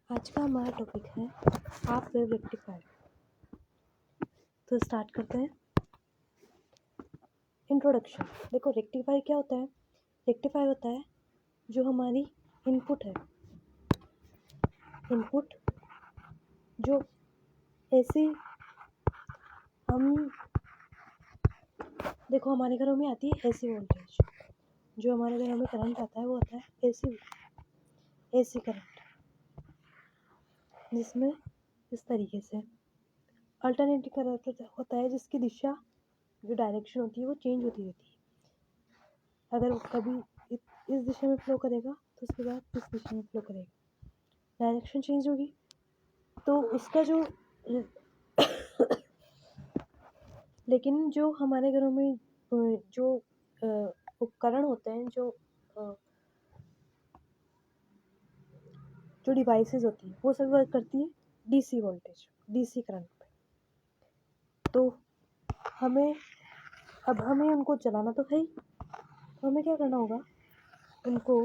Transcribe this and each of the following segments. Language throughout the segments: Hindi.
आज का हमारा टॉपिक है हाफ वेव रेक्टिफायर। तो स्टार्ट करते हैं। इंट्रोडक्शन। देखो, रेक्टिफायर क्या होता है? रेक्टिफायर होता है जो हमारी इनपुट है, इनपुट जो ऐसी हम देखो हमारे घरों में आती है एसी वोल्टेज। जो हमारे घरों में करंट आता है वो आता है एसी करंट, जिसमें इस तरीके से अल्टरनेटिंग करंट होता है, जिसकी दिशा जो डायरेक्शन होती है वो चेंज होती रहती है। अगर कभी इस दिशा में फ्लो करेगा तो उसके बाद इस दिशा में फ्लो करेगा, डायरेक्शन चेंज होगी तो उसका जो लेकिन जो हमारे घरों में जो उपकरण होते हैं, जो डिवाइसेस होती हैं वो सब वर्क करती है डीसी वोल्टेज, डीसी करंट पे। तो हमें उनको चलाना तो है ही, तो हमें क्या करना होगा, उनको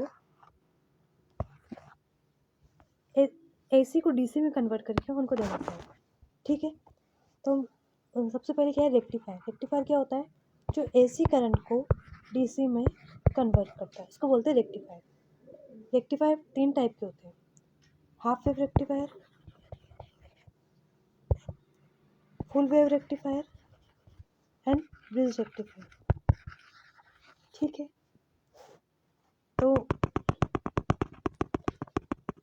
एसी को डीसी में कन्वर्ट करके उनको देना पड़ेगा। ठीक है, तो सबसे पहले क्या है, रेक्टिफायर। रेक्टिफायर क्या होता है? जो एसी करंट को डीसी में कन्वर्ट करता है, इसको बोलते हैं रेक्टिफायर। रेक्टिफायर 3 टाइप के होते हैं: half wave rectifier, full wave rectifier and bridge rectifier. ठीक है, तो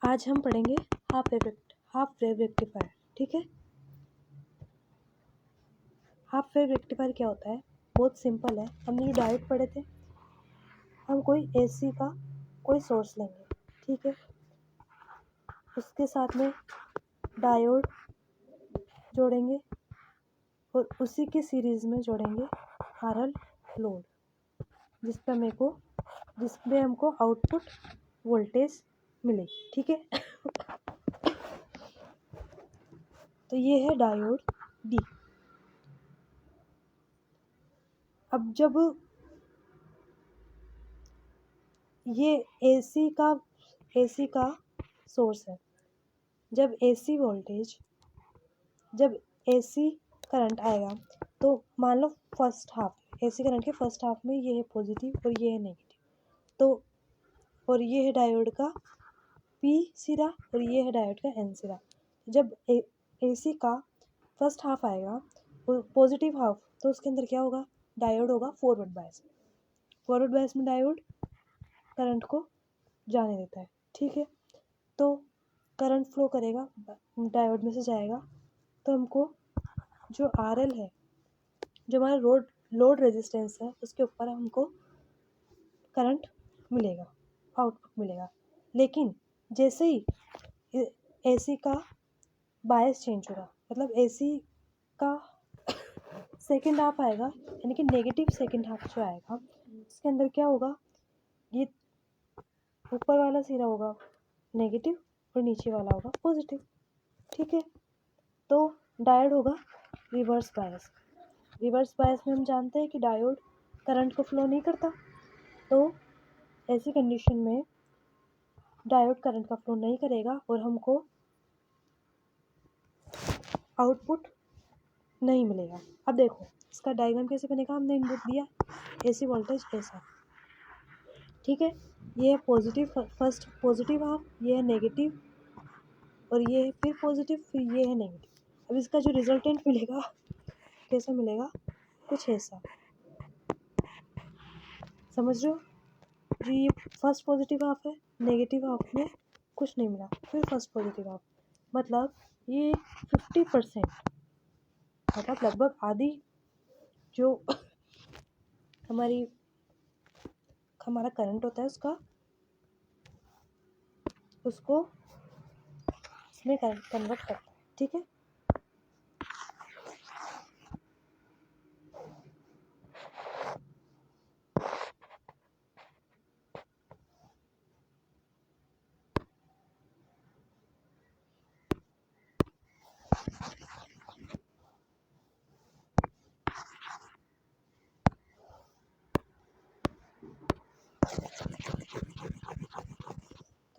आज हम पढ़ेंगे हाफ वेव रेक्टिफायर। ठीक है, हाफ वेव रेक्टिफायर क्या होता है? बहुत सिंपल है। हमने जो डायोड पढ़े थे, हम कोई एसी का कोई सोर्स लेंगे, ठीक है, उसके साथ में डायोड जोड़ेंगे और उसी के सीरीज़ में जोड़ेंगे आरएल लोड, जिसमें हमको आउटपुट वोल्टेज मिले। ठीक है, तो ये है डायोड डी। अब जब ये एसी का सोर्स है, जब एसी करंट आएगा तो मान लो फर्स्ट हाफ, एसी करंट के फर्स्ट हाफ में ये है पॉजिटिव और ये है नेगेटिव, तो और ये है डायोड का पी सिरा और ये है डायोड का एन सिरा। जब एसी का फर्स्ट हाफ आएगा पॉजिटिव हाफ, तो उसके अंदर क्या होगा, डायोड होगा फॉरवर्ड बायस। फॉरवर्ड बायस में डायोड करंट को जाने देता है। ठीक है, तो करंट फ्लो करेगा, डायोड में से जाएगा, तो हमको जो आरएल है, जो हमारा लोड रेजिस्टेंस है, उसके ऊपर हमको करंट मिलेगा, आउटपुट मिलेगा। लेकिन जैसे ही एसी का बायस चेंज होगा, मतलब एसी का सेकेंड हाफ आएगा, यानी कि नेगेटिव सेकेंड हाफ जो आएगा, उसके अंदर क्या होगा, ये ऊपर वाला सिरा होगा नेगेटिव और नीचे वाला होगा पॉजिटिव। ठीक है, तो डायोड होगा रिवर्स बायस। रिवर्स बायस में हम जानते हैं कि डायोड करंट को फ्लो नहीं करता, तो ऐसी कंडीशन में डायोड करंट का फ्लो नहीं करेगा और हमको आउटपुट नहीं मिलेगा। अब देखो इसका डायग्राम कैसे बनेगा। हमने इनपुट दिया एसी वोल्टेज ऐसा, ठीक है, ये है पॉजिटिव, फर्स्ट पॉजिटिव हाफ, ये है नेगेटिव और ये है फिर पॉजिटिव, फिर ये है नेगेटिव। अब इसका जो रिजल्टेंट मिलेगा कैसा मिलेगा, कुछ ऐसा, समझ रहे हो जी। ये फर्स्ट पॉजिटिव हाफ है, नेगेटिव हाफ में कुछ नहीं मिला, फिर फर्स्ट पॉजिटिव हाफ, मतलब ये 50%, मतलब लगभग आधी जो हमारा करंट होता है उसको इसमें कन्वर्ट करता है। ठीक है,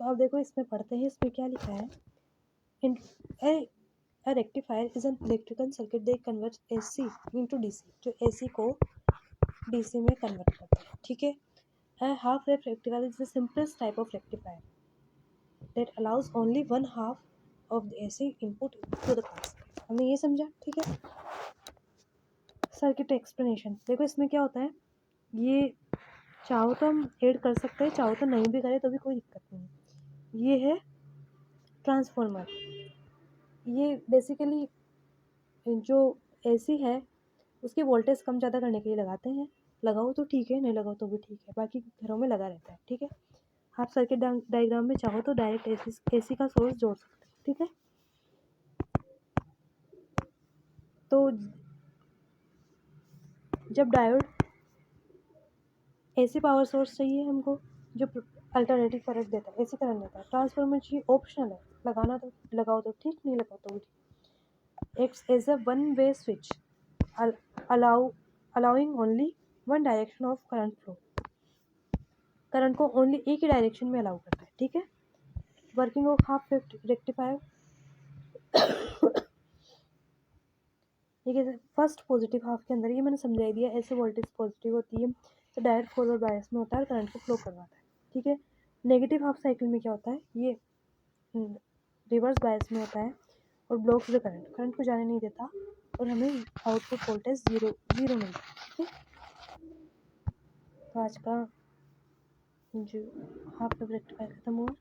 तो अब देखो इसमें पढ़ते हैं, इसमें क्या लिखा है In a rectifier is an electrical circuit that converts AC into DC, जो AC को DC में कन्वर्ट करता है, ठीक है. A half wave rectifier is the simplest type of rectifier that allows only one half of the AC input to the power supply. हमने ये समझा, ठीक है. Circuit explanation. देखो इसमें क्या होता है, ये चाहो तो हम ऐड कर सकते हैं, चाहो तो नहीं भी करें तो भी कोई दिक्कत नहीं. ये है ट्रांसफार्मर. ये बेसिकली जो एसी है उसकी वोल्टेज कम ज़्यादा करने के लिए लगाते हैं. लगाओ तो ठीक है, नहीं लगाओ तो भी ठीक है, बाकी घरों में लगा रहता है, ठीक है. आप सर्किट डायग्राम में चाहो तो डायरेक्ट एसी का सोर्स जोड़ सकते हैं, ठीक है. तो जब डायोड एसी पावर सोर्स चाहिए हमको, जो अल्टरनेटिव करंट देता है, एसी करंट देता है. ट्रांसफार्मर चाहिए, ऑप्शनल है, लगाना तो लगाओ तो ठीक, नहीं लगाओ तो भी ठीक. It's is a one-way switch, allowing only one direction of current flow. Current को ओनली एक ही डायरेक्शन में अलाउ करता है, ठीक है. Working of half rectifier. ये कैसे, फर्स्ट पॉजिटिव हाफ के अंदर ये मैंने समझाई दिया, ऐसे वोल्टेज पॉजिटिव होती है तो डायरेक्ट फॉरवर्ड बायस में होता है, करंट को फ्लो करवाता है, ठीक है. नेगेटिव हाफ साइकिल में क्या होता है, ये रिवर्स बायस में होता है और ब्लॉक्स द करंट को जाने नहीं देता और हमें आउटपुट वोल्टेज जीरो मिलता है, ठीक है. तो आज का जो हाफ वेव रेक्टिफायर खत्म हुआ.